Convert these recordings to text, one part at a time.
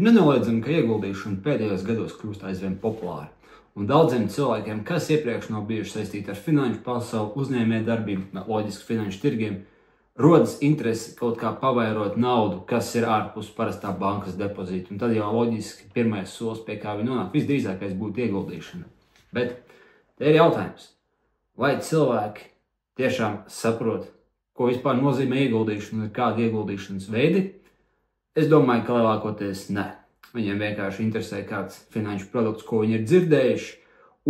Ir nenoliedzami, ka ieguldīšana pēdējos gados kļūst aizvien populāra. Un daudziem cilvēkiem, kas iepriekš nav bijuši saistīti ar finanšu pasauli, uzņēmējdarbību, loģiski finanšu tirgiem, rodas interese kaut kā pavairot naudu, kas ir ārpus parastā bankas depozīta. Un tad jau loģiski pirmais solis, pie kā viņi nonāk, visdrīzākais būtu ieguldīšana. Bet te ir jautājums, vai cilvēki tiešām saprot, ko vispār nozīmē ieguldīšana un kādi ieguldīšanas veidi? Es domāju, ka lielākoties ne. Viņiem vienkārši interesē kāds finanšu produkts, ko viņi ir dzirdējuši,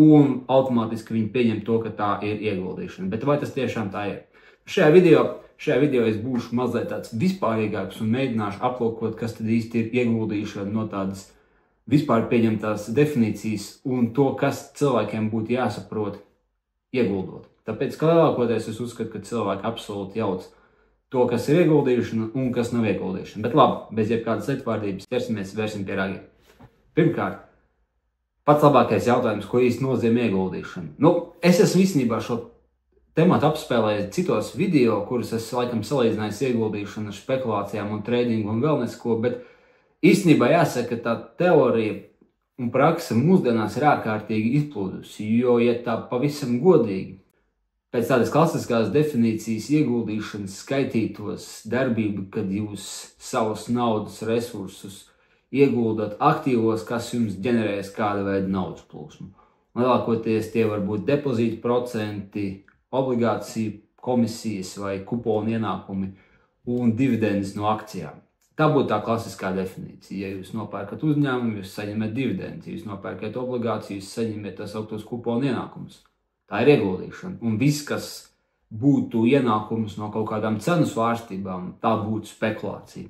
un automātiski viņi pieņem to, ka tā ir ieguldīšana. Bet vai tas tiešām tā ir? Šajā video es būšu mazliet tāds vispārīgāks un mēģināšu aplūkot, kas tad īsti ir ieguldīšana no tādas vispār pieņemtās definīcijas un to, kas cilvēkiem būtu jāsaprot ieguldot. Tāpēc, ka lielākoties es uzskatu, ka cilvēki absolūti jauc to, kas ir ieguldīšana un kas nav ieguldīšana. Bet labi, bez jebkādas lietvārdības vērsim pie ragiem. Pirmkārt, pats labākais jautājums, ko īsti nozīmē ieguldīšana. Es esmu īstenībā šo tematu apspēlējis citos video, kurus es laikam salīdzinājis ieguldīšanu ar spekulācijām un tradingu un vēl nesko, bet īstenībā jāsaka, ka tā teorija un praksa mūsdienās ir ārkārtīgi izplūdusi, jo, ja tā pavisam godīgi, pēc tādas klasiskās definīcijas ieguldīšanas skaitītos darbību, kad jūs savus naudas resursus ieguldat aktīvos, kas jums ģenerēs kādu veidu naudas plūsmu. Lielākoties tie var būt depozītu procenti, obligāciju komisijas vai kuponu ienākumi un dividendes no akcijām. Tā būtu tā klasiskā definīcija. Ja jūs nopērkat uzņēmumu, jūs saņemat dividendes. Ja jūs nopērkat obligāciju, jūs saņemat tā sauktos kuponu ienākumus. Tā ir ieguldīšana. Un viss, kas būtu ienākums no kaut kādām cenu svārstībām, tā būtu spekulācija.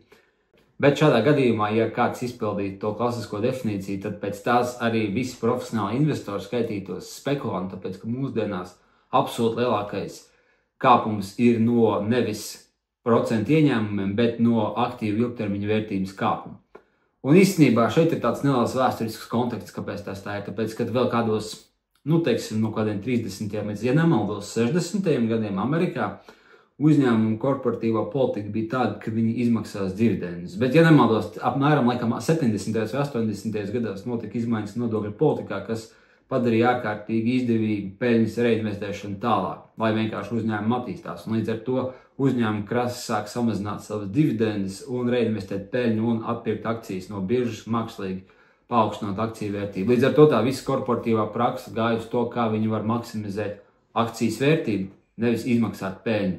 Bet šādā gadījumā, ja kāds izpildītu to klasisko definīciju, tad pēc tās arī visi profesionāli investori skaitītos spekulanti, tāpēc, ka mūsdienās absolūti lielākais kāpums ir no nevis procentu ieņēmumiem, bet no aktīvu ilgtermiņa vērtības kāpuma. Un īstenībā šeit ir tāds neliels vēsturisks konteksts, kāpēc tas tā ir. Tāpēc, kad vēl kādos no kādiem 30. līdz, ja nemaldos, 60. gadiem Amerikā uzņēmuma korporatīvā politika bija tāda, ka viņi izmaksās dividendes. Bet, ja nemaldos, apmēram 70. un 80. gados notika izmaiņas nodokļu politikā, kas padarīja ārkārtīgi izdevīgu peļņas reinvestēšanu tālāk, lai vienkārši uzņēmumi attīstās. Un līdz ar to uzņēmumi krasi sāk samazināt savas dividendes un reinvestēt peļņu un atpirkt akcijas no biržas mākslīgi, paaugstināt akciju vērtību. Līdz ar to tā visa korporatīvā praksa gāja uz to, kā viņi var maksimizēt akcijas vērtību, nevis izmaksāt peļņu.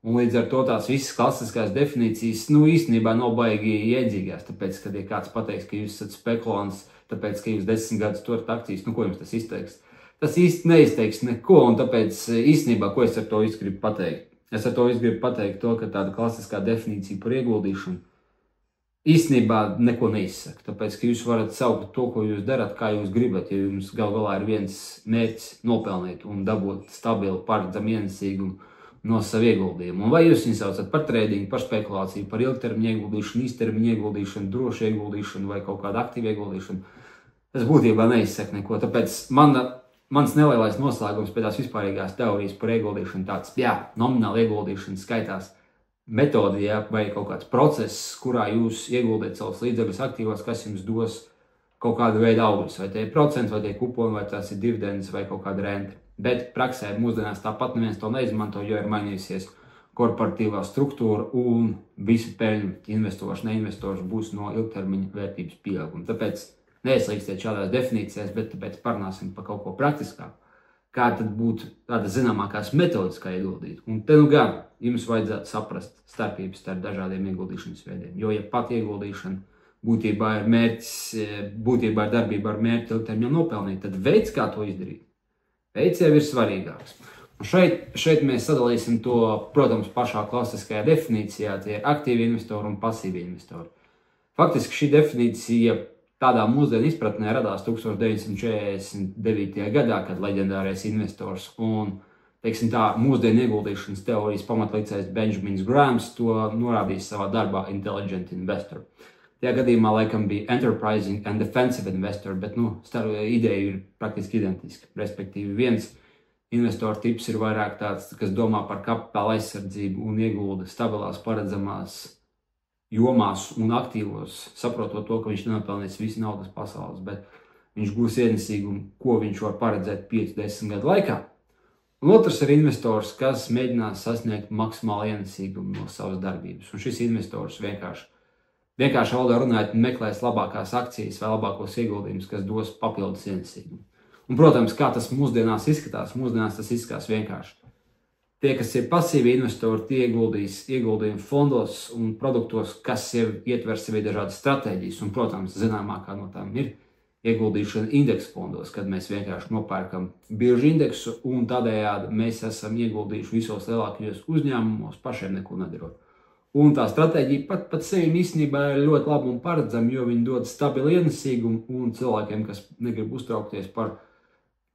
Un līdz ar to tās visas klasiskās definīcijas, īstenībā nav baigi iedzīgās, tāpēc, kad ja kāds pateiks, ka jūs esat spekulants, tāpēc, ka jūs 10 gadus turat akcijas, ko jums tas izteiks? Tas īsti neizteiks neko, un tāpēc īstenībā, ko es ar to visu gribu pateikt? Es ar to visu gribu pateikt to, ka tāda klasiskā definīcija par ieguldīšanu īstenībā neko neizsaka, tāpēc, ka jūs varat saukt to, ko jūs darat, kā jūs gribat, ja jums gal galā ir viens mērķis nopelnīt un dabūt stabilu, paredzamu ienesīgumu no savu ieguldījumu. Un vai jūs viņu saucat par tradingu, par spekulāciju, par ilgtermiņa ieguldīšanu, īstermiņa ieguldīšanu, drošu ieguldīšanu vai kaut kādu aktīvu ieguldīšanu, tas būtībā neizsaka neko. Tāpēc mans nelielais noslēgums pēc tās vispārīgās teorijas par ieguldīšanu tāds, nomināli ieguldīšana skaitās metodi, vai kaut kāds process, kurā jūs ieguldiet savus līdzekļus aktīvos, kas jums dos kaut kādu veidu augļus, vai tie ir procenti, vai tie ir kuponi, vai tās ir dividendes, vai kaut kāda renta. Bet praksē mūsdienās tāpat neviens to neizmanto, jo ir mainījusies korporatīvā struktūra un visu peļņu investors, neinvestors būs no ilgtermiņa vērtības pieauguma. Tāpēc neieslīgstiet šādās definīcijās, bet tāpēc parunāsim par kaut ko praktiskāku. Kā tad būtu tāda zināmākās metodas, kā ieguldīt. Un te gan jums vajadzētu saprast starpības starp dažādiem ieguldīšanas veidiem. Jo, ja pat ieguldīšana būtībā ir mērķis, būtībā ir darbība ar mērķi ilgtermiņā nopelnīt, tad veids, kā to izdarīt, veids jau ir svarīgāks. Un šeit mēs sadalīsim to, protams, pašā klasiskajā definīcijā, tie ir aktīvi investori un pasīvi investori. Faktiski šī definīcija tādā mūsdienu izpratnē radās 1949. gadā, kad leģendārais investors un, mūsdienu ieguldīšanas teorijas pamatlicējs Benjamins Grahams to norādījis savā darbā Intelligent Investor. Tajā gadījumā laikam bija Enterprising and Defensive Investor, bet ideja ir praktiski identiska. Respektīvi, viens investoru tips ir vairāk tāds, kas domā par kapitāla aizsardzību un iegulda stabilās, paredzamās jomās un aktīvos, saprotot to, ka viņš nenopelnīs visu naudas pasaules, bet viņš gūs ienesīgumu, ko viņš var paredzēt 5-10 gadu laikā. Un otrs ir investors, kas mēģinās sasniegt maksimālu ienesīgumu no savas darbības. Un šis investors vienkārši valodā runājot meklēs labākās akcijas vai labākos ieguldījumus, kas dos papildus ienesīgumu. Un, protams, kā tas mūsdienās izskatās? Mūsdienās tas izskatās vienkārši. Tie, kas ir pasīvi investori, tie ieguldīs ieguldījumu fondos un produktos, kas jau ietver sevi dažādas stratēģijas. Un, protams, zināmākā no tām ir ieguldīšana indeksu fondos, kad mēs vienkārši nopērkam biržu indeksu un tādējādi mēs esam ieguldījuši visos lielākajos uzņēmumos, pašiem neko nedarot. Un tā stratēģija pat sevi īstenībā ir ļoti laba un paredzama, jo viņi dod stabilu ienesīgumu un cilvēkiem, kas negrib uztraukties par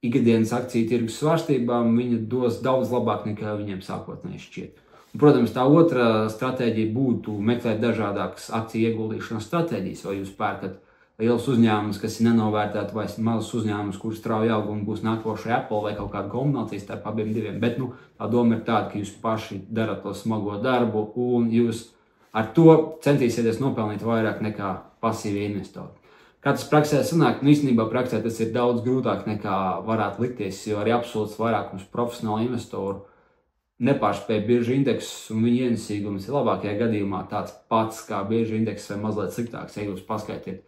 ikdienas akciju tirgus svārstībām, viņi dos daudz labāk nekā viņiem sākotnēji šķiet. Un, protams, tā otra stratēģija būtu meklēt dažādākas akciju ieguldīšanas stratēģijas, vai jūs pērkat liels uzņēmums, kas ir nenovērtēti, vai mazs uzņēmums, kurš strauji aug un būs nākošais Apple vai kaut kāda kombinācija starp abiem diviem. Bet tā doma ir tāda, ka jūs paši darat to smago darbu un jūs ar to centīsieties nopelnīt vairāk nekā pasīvi investori. Kā tas praksē sanāk? Īstenībā praksē tas ir daudz grūtāk nekā varētu likties, jo arī absolūts vairākums profesionālu investoru nepārspēj biržu indeksus un viņa ienesīgums ir labākajā gadījumā tāds pats kā biržu indekss vai mazliet sliktāks, ja jūs paskaitiet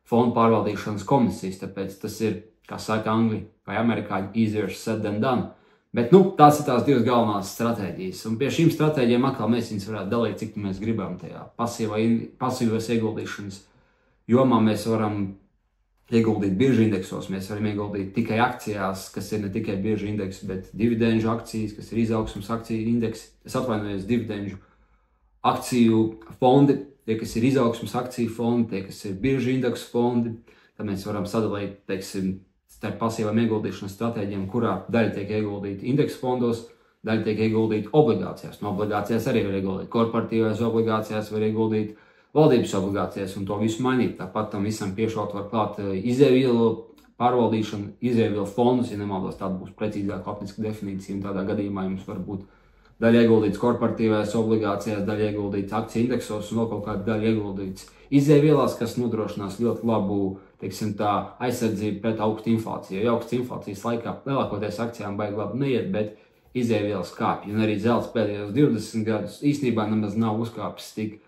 fondu pārvaldīšanas komisijas, tāpēc tas ir, kā saka Angļi vai amerikāņi, easier said than done. Bet tās ir tās divas galvenās stratēģijas. Un pie šīm stratēģijām atkal mēs viņus varētu dalīt, cik mēs gribam tajā pasīvos ieguldīšanas jomā. Mēs varam ieguldīt biržu indeksos, mēs varam ieguldīt tikai akcijās, kas ir ne tikai biržu indeks, bet dividendžu akcijas, kas ir izaugsmas akciju indeksi. Es atvainojos, dividendžu akciju fondi, tie, kas ir izaugsmas akciju fondi, tie, kas ir biržu indeksu fondi, tad mēs varam sadalīt, teiksim, starp pasīvām ieguldīšanas stratēģiem, kurā daļa tiek ieguldīta indeksu fondos, daļa tiek ieguldīta obligācijās. No obligācijās arī var ieguldīt korporatīvās obligācijās, var ieguldīt valdības obligācijās un to visu mainīt. Tāpat tam visam piešaut var klāt izēvielu pārvaldīšanu, izēvielu fondus, ja nemaldos, tāda būs precīzāka latviska definīcija, un tādā gadījumā jums var būt daļa ieguldīts korporatīvās obligācijās, daļa ieguldīts akciju indeksos un vēl kaut kāda daļa ieguldīts izēvielās, kas nodrošinās ļoti labu, teiksim tā, aizsardzību pret augstu inflāciju. Jo augstu inflācijas laikā lielākoties akcijām baigi labi neiet, bet izēvielas kāpj. Un arī zelts pēdējos 20 gadus īstenībā nemaz nav uzkāpis tik.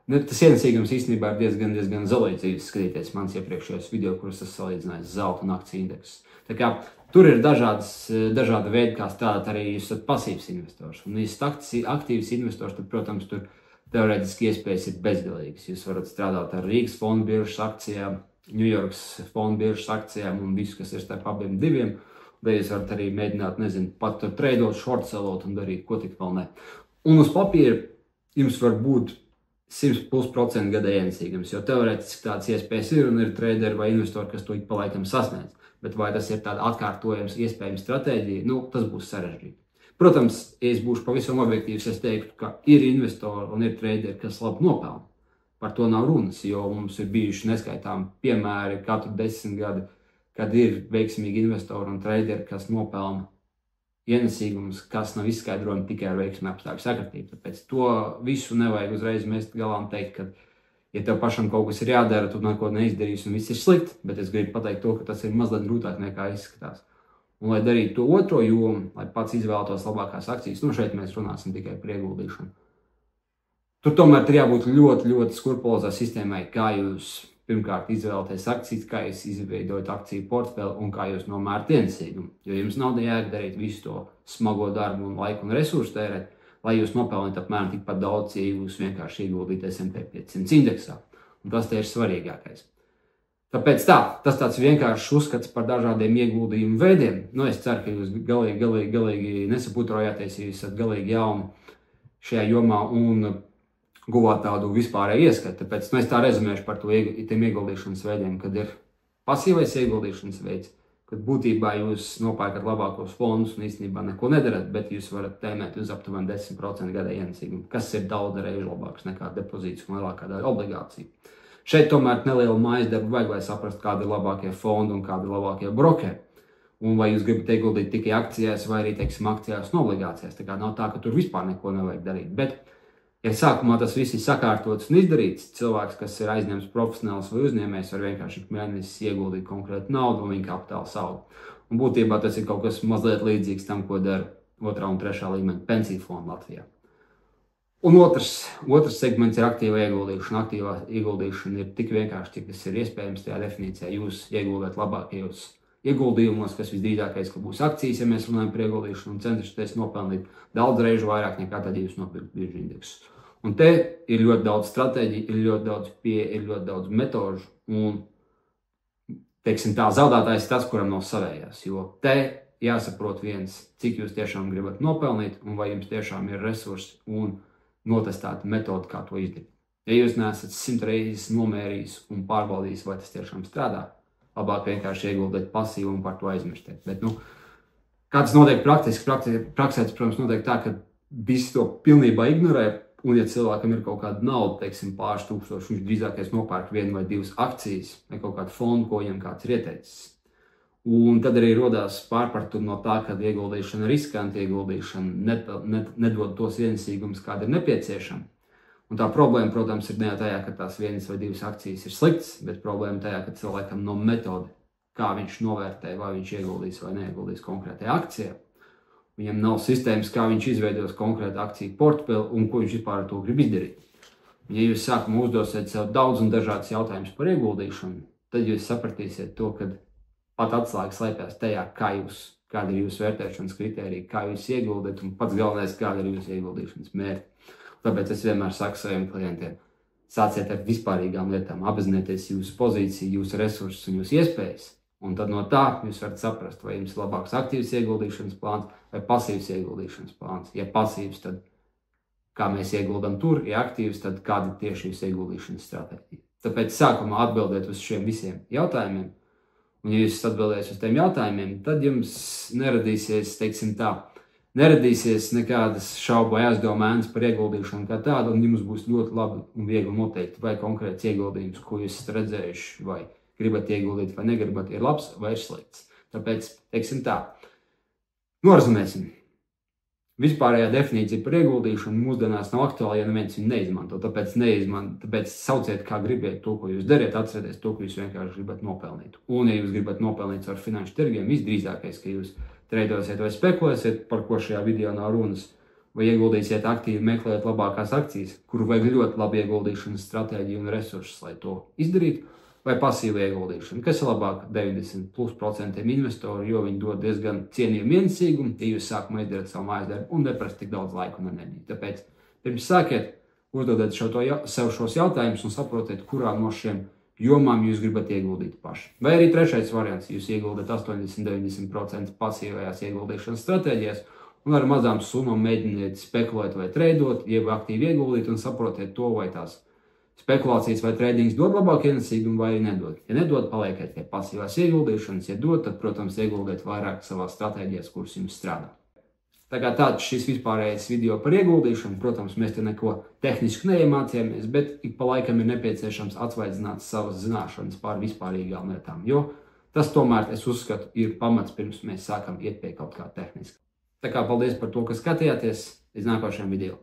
Tas ienesīgums īstenībā ir diezgan zelīdzīgs skatīties mans iepriekšējos video, kurus es salīdzināju zelta un akciju indeksus. Tā kā tur ir dažādi veidi, kā strādāt, arī jūs esat pasīvs investors. Un, ja esat aktīvs investors, tad, protams, tur teorētiski iespējas ir bezgalīgas. Jūs varat strādāt ar Rīgas fondu biržas akcijām, Ņujorkas fondu biržas akcijām un visu, kas ir starp abiem diviem. Vai jūs varat arī mēģināt, pat tur treidot, short sellot un darīt, ko tik vēl ne. Un uz papīra jums var būt 100% gada ienesīgums, jo teorētiski tādas iespējas ir un ir traderi vai investori, kas to ik pa laikam sasniedz. Bet vai tas ir tāda atkārtojams iespējama stratēģija, tas būs sarežģīti. Protams, ja es būšu pavisam objektīvs, es teiktu, ka ir investori un ir traderi, kas labi nopelna. Par to nav runas, jo mums ir bijuši neskaitām piemēri katru 10 gadu, kad ir veiksmīgi investori un traderi, kas nopelna ienesīgumus, kas nav izskaidrojami tikai ar veiksmi apstākļu sakritību. Tāpēc to visu nevajag uzreiz mest galā un teikt, ka, ja tev pašam kaut kas ir jādara, tu neko neizdarīsi un viss ir slikti, bet es gribu pateikt to, ka tas ir mazliet grūtāk nekā izskatās. Un, lai darītu to otro jomu, lai pats izvēlētos labākās akcijas, šeit mēs runāsim tikai par ieguldīšanu. Tur tomēr ir jābūt ļoti skrupulozai sistēmai, kā jūs pirmkārt izvēlaties akcijas, kā jūs izveidojat akciju portfeli un kā jūs nomērat ienesīgumu. Jo jums nav jēga darīt visu to smago darbu un laiku un resursu tērēt, lai jūs nopelnītu apmēram tikpat daudz, ja jūs vienkārši ieguldītu S&P 500 indeksā. Un tas te ir svarīgākais. Tāpēc tas tāds vienkāršs uzskats par dažādiem ieguldījumu veidiem. Es ceru, ka jūs galīgi nesaputrojāties, ja jūs esat galīgi jauni šajā jomā un guvāt tādu vispārēju ieskatu. Tāpēc es tā rezumēšu par tiem ieguldīšanas veidiem, kad ir pasīvais ieguldīšanas veids, kad būtībā jūs nopērkat labākos fondus un īstenībā neko nedarat, bet jūs varat tēmēt uz aptuveni 10% gada ienesīgumu, kas ir daudz reižu labāks nekā depozīts un lielākā daļa obligāciju. Šeit tomēr nelielu mājas darbu vajag, lai saprastu, kādi ir labākie fondi un kādi ir labākie brokeri. Un vai jūs gribat ieguldīt tikai akcijās vai arī, teiksim, akcijās un obligācijās. Tā kā nav tā, ka tur vispār neko nevajag darīt. Bet Ja sākumā tas viss ir sakārtots un izdarīts, cilvēks, kas ir aizņemts profesionāls vai uzņēmējs, var vienkārši ik mēnesi ieguldīt konkrētu naudu un viņa kapitāla saugu. Un būtībā tas ir kaut kas mazliet līdzīgs tam, ko dara 2. un 3. līmeņa pensiju fonda Latvijā. Un otrs segments ir aktīva ieguldīšana. Aktīvā ieguldīšana ir tik vienkārši, cik tas ir iespējams tajā definīcijā. Jūs ieguldāt labākajos ieguldījumos, kas visdrīzākais, ka būs akcijas, ja mēs runājam par ieguldīšanu, un cenšaties nopelnīt daudz reižu vairāk nekā tad, ja jūs nopirkt biržu indeksus. Un te ir ļoti daudz stratēģiju, ir ļoti daudz pieeja, ir ļoti daudz metožu, un, teiksim tā, zaudētājs tas, kuram nav savējās, jo te jāsaprot viens, cik jūs tiešām gribat nopelnīt, un vai jums tiešām ir resursi un notestēta metode, kā to izdarīt. Ja jūs neesat 100 reizes nomērījis un pārbaudījis, vai tas tiešām strādā, labāk vienkārši ieguldīt pasīvu un par to aizmirstiet. Bet, kā tas notiek praktiski? Praksē, protams, notiek tā, ka visi to pilnībā ignorē, un ja cilvēkam ir kaut kāda nauda, teiksim, pāris tūkstoši, viņš drīzākais nopērk 1 vai 2 akcijas vai kaut kādu fondu, ko viņam kāds ir ieteicis. Un tad arī rodās pārpratumi no tā, ka ieguldīšana ir riskanti, ieguldīšana nedod tos ienesīgumus, kādi ir nepieciešami. Un tā problēma, protams, ir ne tajā, ka tās 1 vai 2 akcijas ir sliktas, bet problēma tajā, ka cilvēkam nav metode, kā viņš novērtē, vai viņš ieguldīs vai neieguldīs konkrētajā akcijā. Viņam nav sistēmas, kā viņš izveidos konkrētu akciju portfeli un ko viņš vispār ar to grib izdarīt. Ja jūs sākumā uzdosiet sev daudz un dažādas jautājumus par ieguldīšanu, tad jūs sapratīsiet to, ka pat atslēga slēpjas tajā, kāda ir jūsu vērtēšanas kritērija, kā jūs ieguldat, un pats galvenais, kāda ir jūsu ieguldīšanas mērķi. Tāpēc es vienmēr saku saviem klientiem, sāciet ar vispārīgām lietām, apzināties jūsu pozīciju, jūsu resursus un jūsu iespējas. Un tad no tā jūs varat saprast, vai jums ir labāks aktīvs ieguldīšanas plāns vai pasīvs ieguldīšanas plāns. Ja pasīvs, tad kā mēs ieguldam tur, ja aktīvs, tad kāda ir tieši jūsu ieguldīšanas stratēģija. Tāpēc sākumā atbildiet uz šiem visiem jautājumiem. Un ja jūs atbildēsiet uz tiem jautājumiem, tad jums neradīsies nekādas šaubu vai aizdomēnas par ieguldīšanu kā tādu, un jums būs ļoti labi un viegli noteikt, vai konkrēts ieguldījums, ko jūs esat redzējuši, vai gribat ieguldīt vai negribat, ir labs vai ir slikts. Tāpēc, teiksim tā, norazumēsim. Vispārējā definīcija par ieguldīšanu mūsdienās nav aktuāla, ja neviens viņu neizmanto. Tāpēc sauciet, kā gribiet to, ko jūs dariet, atcerieties to, ko jūs vienkārši gribat nopelnīt. Un, ja jūs gribat nopelnīt ar finanšu tirgiem, visdrīzākais, ka jūs treidosiet vai spekulēsiet, par ko šajā video nav runas, vai ieguldīsiet aktīvi meklējot labākās akcijas, kuru vajag ļoti labu ieguldīšanas stratēģiju un resursus, lai to izdarītu, vai pasīva ieguldīšana, kas ir labāk 90% investoru, jo viņi dod diezgan cienījumu ienesīgumu, ja jūs sākumā izdarat savu mājas darbu un neprasa tik daudz laika un enerģiju. Tāpēc pirms sākiet, uzdodiet sev šos jautājumus un saprotiet, kurā no šiem jomām jūs gribat ieguldīt paši. Vai arī trešais variants, jūs ieguldat 80–90% pasīvajās ieguldīšanas stratēģijās un ar mazām summām mēģiniet spekulēt vai treidot, jeb aktīvi ieguldīt un saprotiet to, vai tās spekulācijas vai treidings dod labāku ienesīgumu vai nedod. Ja nedod, palieciet pie pasīvās ieguldīšanas. Ja dod, tad, protams, ieguldiet vairāk savās stratēģijās, kuras jums strādā. Tā kā tāds šis vispārējais video par ieguldīšanu, protams, mēs te neko tehniski neiemācījāmies, bet ik pa laikam ir nepieciešams atsvaidzināt savas zināšanas par vispārīgām lietām, jo tas tomēr, es uzskatu, ir pamats pirms mēs sākam iet pie kaut kā tehniska. Tā kā paldies par to, ka skatījāties, līdz nākošajam video.